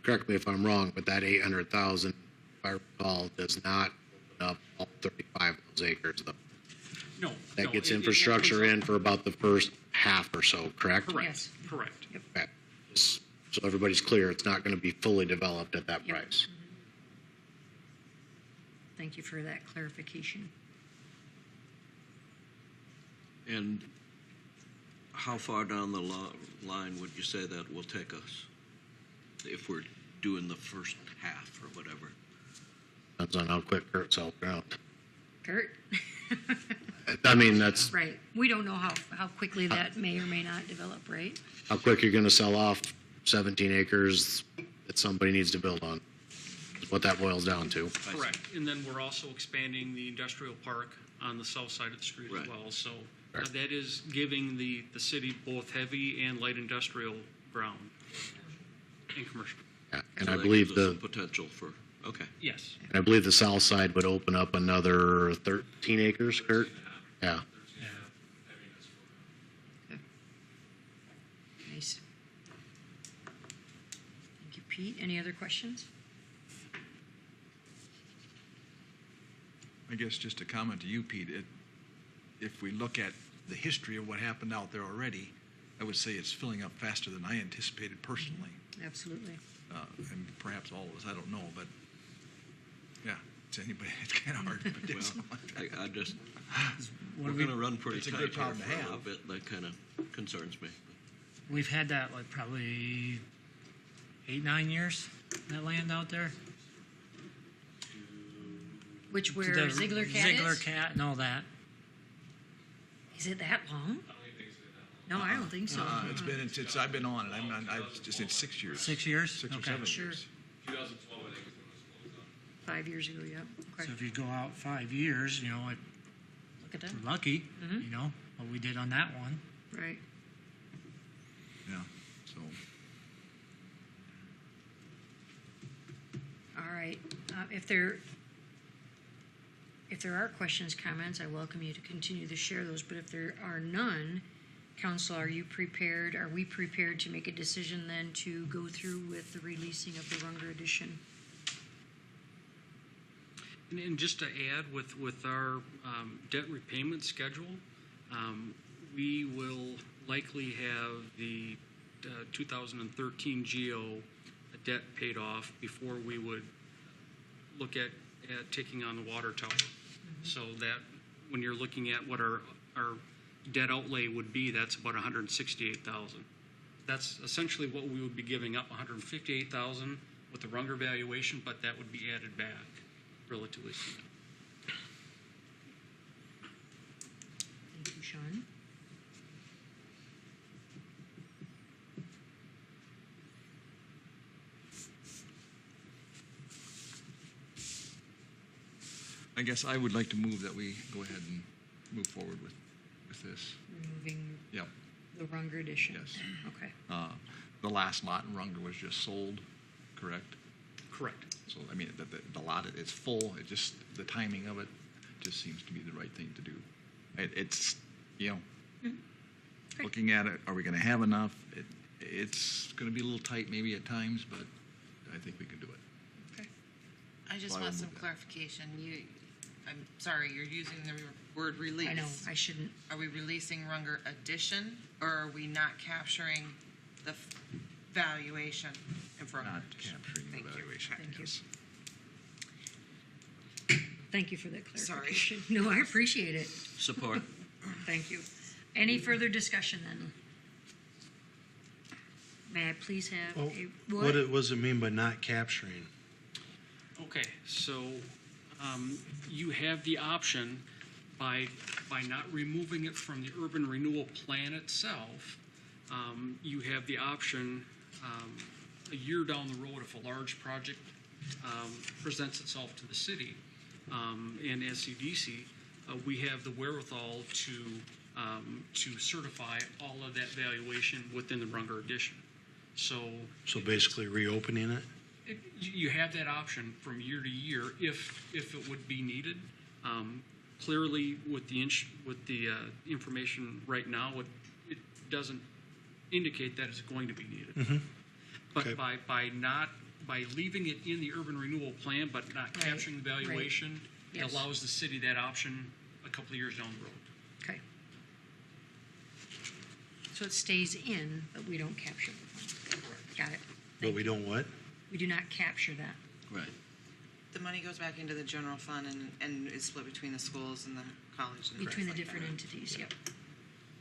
[SPEAKER 12] Correct me if I'm wrong, but that 800,000, if I recall, does not open up all 35 of those acres, though.
[SPEAKER 8] No.
[SPEAKER 12] That
[SPEAKER 8] no,
[SPEAKER 12] gets
[SPEAKER 8] it
[SPEAKER 12] infrastructure
[SPEAKER 8] opens
[SPEAKER 12] in for about the first half or so, correct?
[SPEAKER 8] up. Correct,
[SPEAKER 1] Yes.
[SPEAKER 8] correct.
[SPEAKER 12] Okay. Just so everybody's clear, it's not going to be fully developed at that
[SPEAKER 1] Yep.
[SPEAKER 12] price.
[SPEAKER 1] Thank you for that clarification.
[SPEAKER 5] And how far down the line would you say that will take us? if we're doing the first half or whatever.
[SPEAKER 12] Depends on how quick Kurt sells ground.
[SPEAKER 1] Kurt?
[SPEAKER 12] I mean, that's
[SPEAKER 1] Right. We don't know how quickly that may or may not develop, right?
[SPEAKER 12] how quick you're gonna sell off 17 acres that somebody needs to build on. Is what that boils down to.
[SPEAKER 8] Correct. And then we're also expanding the industrial park on the south side of the street as
[SPEAKER 5] Right.
[SPEAKER 8] well. So
[SPEAKER 12] Correct.
[SPEAKER 8] that is giving the city both heavy and light industrial ground and commercial.
[SPEAKER 12] Yeah, and
[SPEAKER 5] So
[SPEAKER 12] I
[SPEAKER 5] that
[SPEAKER 12] believe
[SPEAKER 5] gives us some
[SPEAKER 12] the
[SPEAKER 5] potential for, okay.
[SPEAKER 8] Yes.
[SPEAKER 12] and I believe the south side would open up another 13 acres, Kurt. Yeah.
[SPEAKER 1] Nice. Thank you, Pete. Any other questions?
[SPEAKER 9] I guess just a comment to you, Pete, if we look at the history of what happened out there already, I would say it's filling up faster than I anticipated personally.
[SPEAKER 1] Absolutely.
[SPEAKER 9] And perhaps all of us, I don't know, but yeah, to anybody, it's kind of hard to predict
[SPEAKER 5] Well,
[SPEAKER 9] something like that.
[SPEAKER 5] I just,
[SPEAKER 7] What
[SPEAKER 5] we're
[SPEAKER 7] do we-
[SPEAKER 5] gonna run pretty
[SPEAKER 9] it's a
[SPEAKER 5] tight
[SPEAKER 9] good
[SPEAKER 5] here
[SPEAKER 9] problem to
[SPEAKER 5] for a little
[SPEAKER 9] have.
[SPEAKER 5] bit. That kind of concerns me.
[SPEAKER 7] We've had that like probably 8-9 years, that land out there.
[SPEAKER 1] Which where
[SPEAKER 7] The
[SPEAKER 1] Ziegler Cat
[SPEAKER 7] Ziegler
[SPEAKER 1] is?
[SPEAKER 7] Cat and all that.
[SPEAKER 1] Is it that long? No, I don't think so.
[SPEAKER 9] It's been, since I've been on it, I've just, it's 6 years.
[SPEAKER 7] 6 years?
[SPEAKER 9] 6 or
[SPEAKER 7] Okay.
[SPEAKER 9] 7
[SPEAKER 1] Sure.
[SPEAKER 9] years.
[SPEAKER 1] 5 years ago, yeah. Okay.
[SPEAKER 7] So if you go out 5 years, you know,
[SPEAKER 1] Look at that.
[SPEAKER 7] we're lucky, you know, what we did on that one.
[SPEAKER 1] Right.
[SPEAKER 9] Yeah, so.
[SPEAKER 1] All right. If there are questions, comments, I welcome you to continue to share those. But if there are none, Council, are we prepared to make a decision then to go through with the releasing of the Runger edition?
[SPEAKER 8] And just to add, with our debt repayment schedule, we will likely have the 2013 GO debt paid off before we would look at taking on the water tower. So that when you're looking at what our debt outlay would be, that's about $168,000. That's essentially what we would be giving up, $158,000 with the Runger valuation, but that would be added back relatively soon.
[SPEAKER 1] Thank you, Sean.
[SPEAKER 9] I guess I would like to move that we go ahead and move forward with this.
[SPEAKER 1] Removing
[SPEAKER 9] Yep.
[SPEAKER 1] the Runger edition.
[SPEAKER 9] Yes.
[SPEAKER 1] Okay.
[SPEAKER 9] The last lot in Runger was just sold, correct?
[SPEAKER 8] Correct.
[SPEAKER 9] So, I mean, the lot, it's full, it just, the timing of it just seems to be the right thing to do. It's, you know, looking at it, are we gonna have enough? It's gonna be a little tight maybe at times, but I think we can do it.
[SPEAKER 1] Okay.
[SPEAKER 14] I just
[SPEAKER 9] Well, I
[SPEAKER 14] want
[SPEAKER 9] will
[SPEAKER 14] some
[SPEAKER 9] move that.
[SPEAKER 14] clarification. I'm sorry, you're using the word release.
[SPEAKER 1] I know, I shouldn't.
[SPEAKER 14] Are we releasing Runger addition, or are we not capturing the valuation of Runger
[SPEAKER 9] Not
[SPEAKER 14] addition?
[SPEAKER 9] capturing the
[SPEAKER 14] Thank you.
[SPEAKER 9] valuation,
[SPEAKER 1] Thank you.
[SPEAKER 9] yes.
[SPEAKER 1] Thank you for that
[SPEAKER 14] Sorry.
[SPEAKER 1] clarification. No, I appreciate it.
[SPEAKER 5] Support.
[SPEAKER 1] Thank you. Any further discussion then? May I please have
[SPEAKER 6] Well,
[SPEAKER 1] a,
[SPEAKER 6] what does it mean by not capturing?
[SPEAKER 8] Okay, so you have the option by not removing it from the urban renewal plan itself, you have the option a year down the road if a large project presents itself to the city and SCDC, we have the wherewithal to certify all of that valuation within the Runger edition. So
[SPEAKER 6] Basically reopening it?
[SPEAKER 8] you have that option from year to year if it would be needed. Clearly, with the information right now, it doesn't indicate that it's going to be needed. But
[SPEAKER 6] Okay.
[SPEAKER 8] by leaving it in the urban renewal plan, but not
[SPEAKER 1] Right,
[SPEAKER 8] capturing the
[SPEAKER 1] right.
[SPEAKER 8] valuation,
[SPEAKER 1] Yes.
[SPEAKER 8] it allows the city that option a couple of years down the road.
[SPEAKER 1] okay. So it stays in, but we don't capture the fund. Got it.
[SPEAKER 6] But we don't what?
[SPEAKER 1] We do not capture that.
[SPEAKER 5] Right.
[SPEAKER 14] The money goes back into the general fund and is split between the schools and the college. And
[SPEAKER 1] Between the
[SPEAKER 14] things like
[SPEAKER 1] different
[SPEAKER 14] that.
[SPEAKER 1] entities, yep.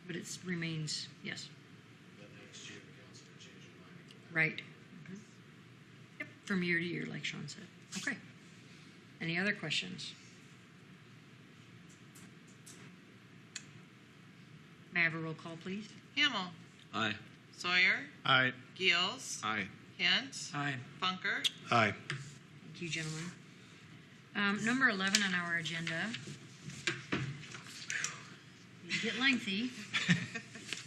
[SPEAKER 1] But it remains, yes,
[SPEAKER 10] But next year, the council can change their mind.
[SPEAKER 1] right. from year to year, like Sean said. Okay. Any other questions? May I have a roll call, please?
[SPEAKER 14] Hamel,
[SPEAKER 5] Aye.
[SPEAKER 14] Sawyer,
[SPEAKER 11] Aye.
[SPEAKER 14] Gills,
[SPEAKER 9] Aye.
[SPEAKER 14] Hint,
[SPEAKER 7] Aye.
[SPEAKER 14] Funkert,
[SPEAKER 6] Aye.
[SPEAKER 1] Thank you, gentlemen. Number 11 on our agenda. These get lengthy,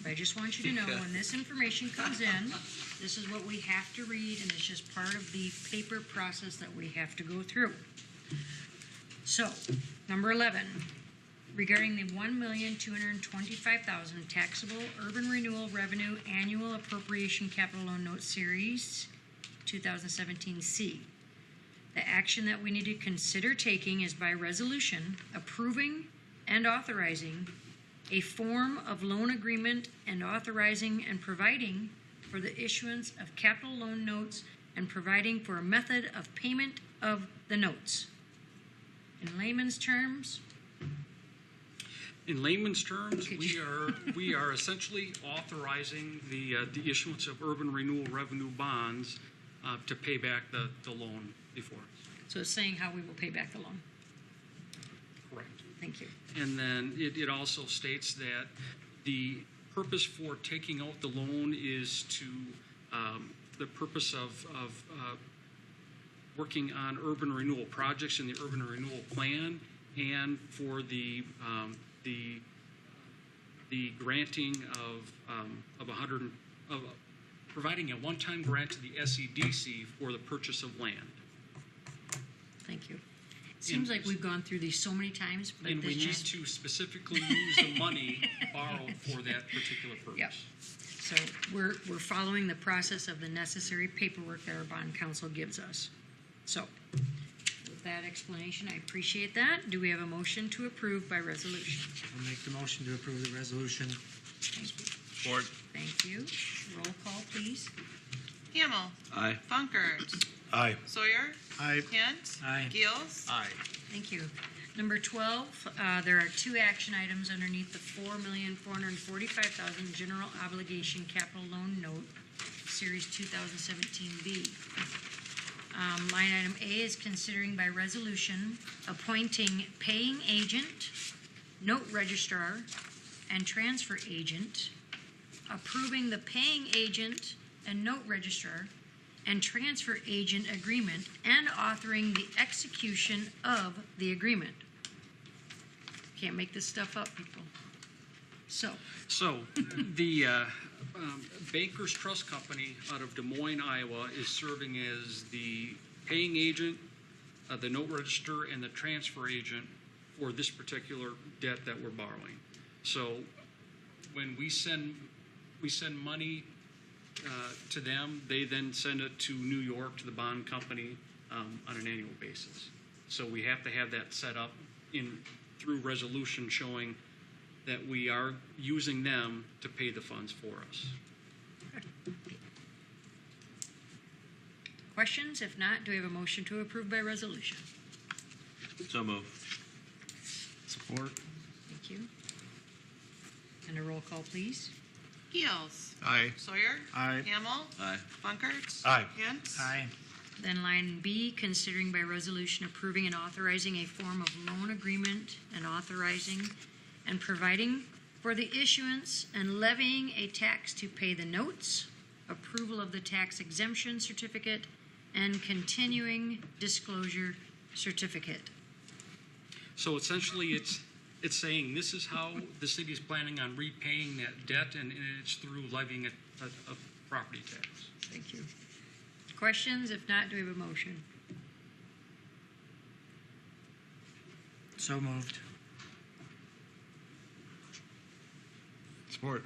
[SPEAKER 1] but I just want you to know when this information comes in, this is what we have to read, and it's just part of the paper process that we have to go through. So, number 11, regarding the $1,225,000 taxable urban renewal revenue annual appropriation capital loan note series 2017C. The action that we need to consider taking is by resolution approving and authorizing a form of loan agreement and authorizing and providing for the issuance of capital loan notes and providing for a method of payment of the notes. In layman's terms,
[SPEAKER 8] In layman's terms,
[SPEAKER 1] Could
[SPEAKER 8] we are essentially authorizing the issuance of urban renewal revenue bonds to pay back the loan before us.
[SPEAKER 1] so it's saying how we will pay back the loan.
[SPEAKER 8] Correct.
[SPEAKER 1] Thank you.
[SPEAKER 8] And then it also states that the purpose for taking out the loan is to the purpose of working on urban renewal projects in the urban renewal plan, and for the granting of providing a one-time grant to the SEDC for the purchase of land.
[SPEAKER 1] Than It seems like we've gone through these so many times, but
[SPEAKER 8] And we
[SPEAKER 1] there's
[SPEAKER 8] need
[SPEAKER 1] just,
[SPEAKER 8] to specifically use the money borrowed for that particular purpose.
[SPEAKER 1] Yep. So we're following the process of the necessary paperwork that our bond counsel gives us. So with that explanation, I appreciate that. Do we have a motion to approve by resolution?
[SPEAKER 7] I'll make the motion to approve the resolution.
[SPEAKER 1] Thank you.
[SPEAKER 9] Support.
[SPEAKER 1] Thank you. Roll call, please.
[SPEAKER 14] Hamel,
[SPEAKER 5] Aye.
[SPEAKER 14] Funkert,
[SPEAKER 6] Aye.
[SPEAKER 14] Sawyer,
[SPEAKER 11] Aye.
[SPEAKER 14] Hint,
[SPEAKER 7] Aye.
[SPEAKER 14] Gills,
[SPEAKER 9] Aye.
[SPEAKER 1] Thank you. Number 12, there are two action items underneath the $4,445,000 general obligation capital loan note, Series 2017B. Line item A is considering by resolution appointing paying agent, note registrar, and transfer agent, approving the paying agent and note registrar and transfer agent agreement, and authoring the execution of the agreement. Can't make this stuff up, people. So,
[SPEAKER 8] The Bankers Trust Company out of Des Moines, Iowa is serving as the paying agent, the note register, and the transfer agent for this particular debt that we're borrowing. So when we send money to them, they then send it to New York to the bond company on an annual basis. So we have to have that set up through resolution showing that we are using them to pay the funds for us.
[SPEAKER 1] questions? If not, do we have a motion to approve by resolution?
[SPEAKER 5] So moved.
[SPEAKER 11] Support.
[SPEAKER 1] Thank you. And a roll call, please.
[SPEAKER 14] Gills,
[SPEAKER 9] Aye.
[SPEAKER 14] Sawyer,
[SPEAKER 11] Aye.
[SPEAKER 14] Hamel,
[SPEAKER 5] Aye.
[SPEAKER 14] Funkert,
[SPEAKER 6] Aye.
[SPEAKER 14] Hint,
[SPEAKER 7] Aye.
[SPEAKER 1] Then line B, considering by resolution approving and authorizing a form of loan agreement and authorizing and providing for the issuance and levying a tax to pay the notes, approval of the tax exemption certificate, and continuing disclosure certificate.
[SPEAKER 8] So essentially, it's saying this is how the city is planning on repaying that debt, and it's through levying a property tax.
[SPEAKER 1] Thank you. Questions? If not, do we have a motion?
[SPEAKER 7] So moved.
[SPEAKER 9] Support.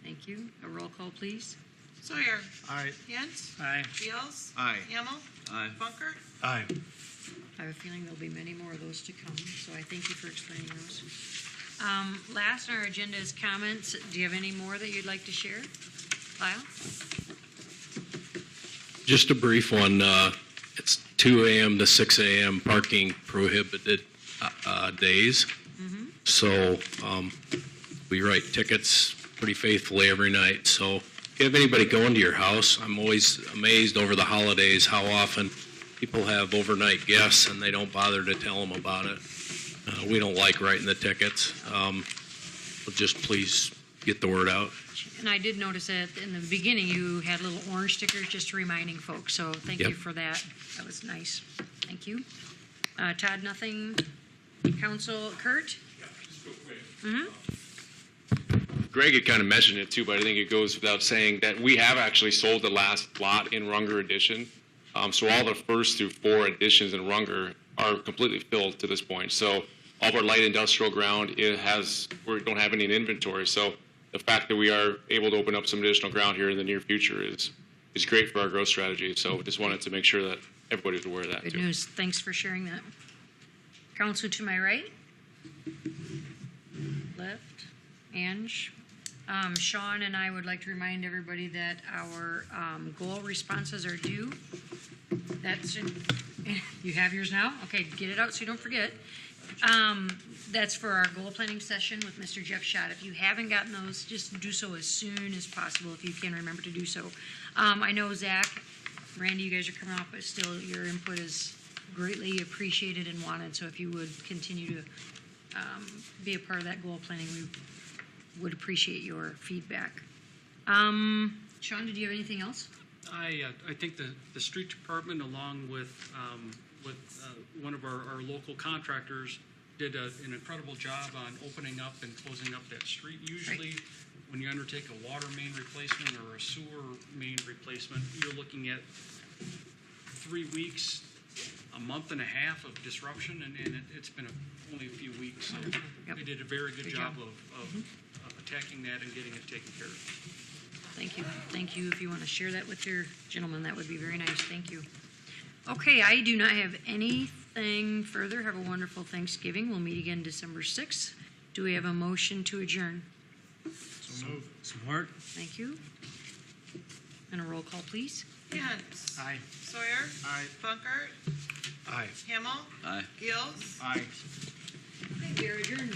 [SPEAKER 1] Thank you. A roll call, please.
[SPEAKER 14] Sawyer,
[SPEAKER 11] Aye.
[SPEAKER 14] Hint,
[SPEAKER 7] Aye.
[SPEAKER 14] Gills,
[SPEAKER 9] Aye.
[SPEAKER 14] Hamel,
[SPEAKER 5] Aye.
[SPEAKER 14] Funkert,
[SPEAKER 6] Aye.
[SPEAKER 1] I have a feeling there'll be many more of those to come, so I thank you for explaining those. Last on our agenda is comments. Do you have any more that you'd like to share? Lyle?
[SPEAKER 13] Just a brief one. It's 2 a.m. to 6 a.m. parking prohibited days. So we write tickets pretty faithfully every night. So you have anybody going to your house, I'm always amazed over the holidays how often people have overnight guests and they don't bother to tell them about it. We don't like writing the tickets. So just please get the word out.
[SPEAKER 1] And I did notice that in the beginning, you had little orange stickers just reminding folks, so thank you
[SPEAKER 13] Yep.
[SPEAKER 1] for that. That was nice. Thank you. Todd, nothing? Council, Kurt?
[SPEAKER 15] Greg had kind of mentioned it too, but I think it goes without saying that we have actually sold the last lot in Runger Edition. So all the first through 4 editions in Runger are completely filled to this point. So all of our light industrial ground, we don't have any in inventory. So the fact that we are able to open up some additional ground here in the near future is great for our growth strategy. So just wanted to make sure that everybody's aware of that
[SPEAKER 1] Good
[SPEAKER 15] too.
[SPEAKER 1] news. Thanks for sharing that. Council to my right? Left? Ange? Sean and I would like to remind everybody that our goal responses are due. You have yours now? Okay, get it out so you don't forget. That's for our goal planning session with Mr. Jeff Schott. If you haven't gotten those, just do so as soon as possible if you can remember to do so. I know Zach, Randy, you guys are coming off, but still your input is greatly appreciated and wanted. So if you would continue to be a part of that goal planning, we would appreciate your feedback. Sean, did you have anything else?
[SPEAKER 8] I think the street department, along with one of our local contractors, did an incredible job on opening up and closing up that street. Usually, when you undertake a water main replacement or a sewer main replacement, you're looking at 3 weeks, a month and a half of disruption, and it's been only a few weeks. So
[SPEAKER 1] Yep.
[SPEAKER 8] they did a very good
[SPEAKER 1] Good
[SPEAKER 8] job
[SPEAKER 1] job.
[SPEAKER 8] of attacking that and getting it taken care of.
[SPEAKER 1] Thank you. Thank you. If you want to share that with your gentleman, that would be very nice. Thank you. Okay, I do not have anything further. Have a wonderful Thanksgiving. We'll meet again December 6th. Do we have a motion to adjourn?
[SPEAKER 11] So move. Support.
[SPEAKER 1] Thank you. And a roll call, please.
[SPEAKER 14] Hunt.
[SPEAKER 11] Aye.
[SPEAKER 14] Sawyer.
[SPEAKER 11] Aye.
[SPEAKER 14] Funkert.
[SPEAKER 6] Aye.
[SPEAKER 14] Himmel.
[SPEAKER 5] Aye.
[SPEAKER 14] Gills.
[SPEAKER 11] Aye.
[SPEAKER 1] We are adjourned.